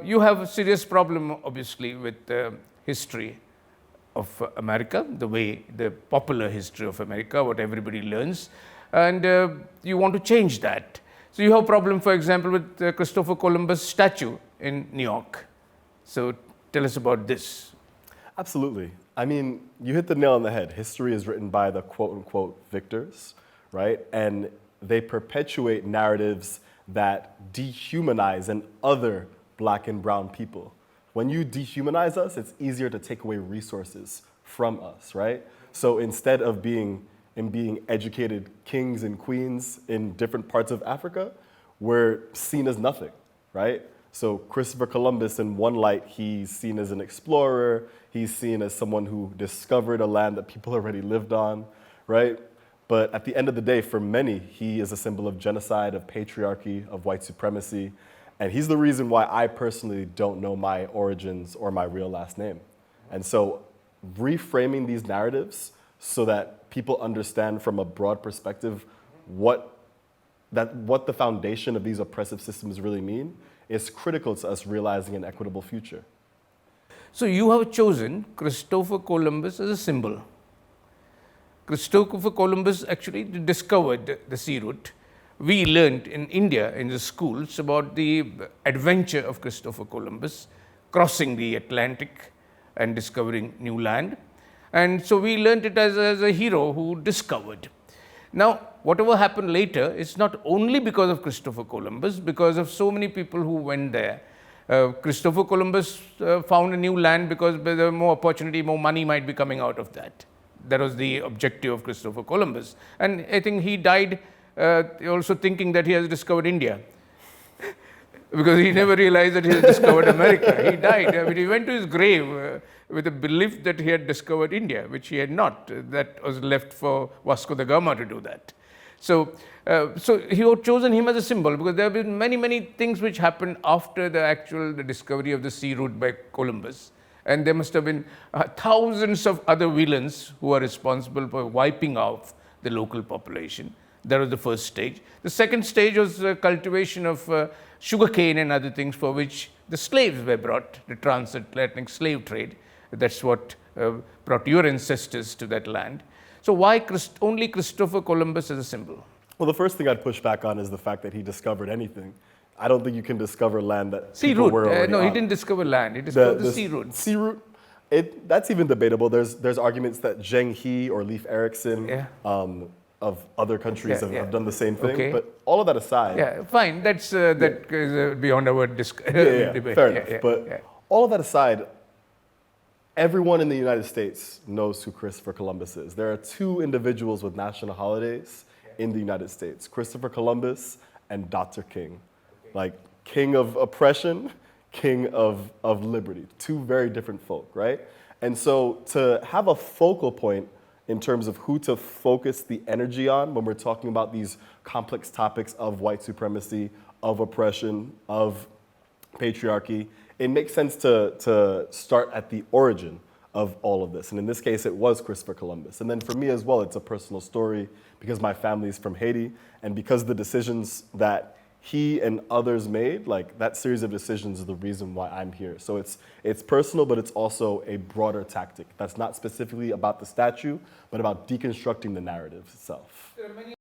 you have a serious problem, obviously, with the history of America, the popular history of America, what everybody learns, and you want to change that. So you have a problem, for example, with Christopher Columbus statue in New York. So tell us about this. Absolutely. I mean, you hit the nail on the head. History is written by the quote-unquote victors, right? And they perpetuate narratives that dehumanize and other Black and brown people. When you dehumanize us, it's easier to take away resources from us, right? So instead of being educated kings and queens in different parts of Africa, we're seen as nothing, right? So Christopher Columbus, in one light, he's seen as an explorer, he's seen as someone who discovered a land that people already lived on, right? But at the end of the day, for many, he is a symbol of genocide, of patriarchy, of white supremacy, and he's the reason why I personally don't know my origins or my real last name. And so reframing these narratives so that people understand from a broad perspective what the foundation of these oppressive systems really mean is critical to us realizing an equitable future. So you have chosen Christopher Columbus as a symbol. Christopher Columbus actually discovered the sea route. We learned in India in the schools about the adventure of Christopher Columbus crossing the Atlantic and discovering new land. And so we learned it as a hero who discovered. Now, whatever happened later is not only because of Christopher Columbus, because of so many people who went there. Christopher Columbus found a new land because there was more opportunity, more money might be coming out of that. That was the objective of Christopher Columbus. And I think he died also thinking that he has discovered India. Because he never realized that he had discovered America. He died. I mean, he went to his grave with a belief that he had discovered India, which he had not. That was left for Vasco da Gama to do that. So he had chosen him as a symbol because there have been many, many things which happened after the discovery of the sea route by Columbus. And there must have been thousands of other villains who are responsible for wiping out the local population. That was the first stage. The second stage was cultivation of sugarcane and other things for which the slaves were brought, the transatlantic slave trade. That's what brought your ancestors to that land. So why only Christopher Columbus as a symbol? Well, the first thing I'd push back on is the fact that he discovered anything. I don't think you can discover land that sea people route. were already No, on. he didn't discover land. He discovered the sea route. Sea route, that's even debatable. There's arguments that Zheng He or Leif Erikson of other countries have done the same thing. Okay. But all of that aside, yeah, fine. That is beyond our debate. Fair enough. But all of that aside, everyone in the United States knows who Christopher Columbus is. There are two individuals with national holidays in the United States: Christopher Columbus and Dr. King. Like king of oppression, king of liberty. Two very different folk, right? And so to have a focal point in terms of who to focus the energy on when we're talking about these complex topics of white supremacy, of oppression, of patriarchy, it makes sense to start at the origin of all of this. And in this case, it was Christopher Columbus. And then for me as well, it's a personal story because my family is from Haiti and because the decisions that he and others made, like that series of decisions is the reason why I'm here. So it's personal, but it's also a broader tactic that's not specifically about the statue, but about deconstructing the narrative itself. There are many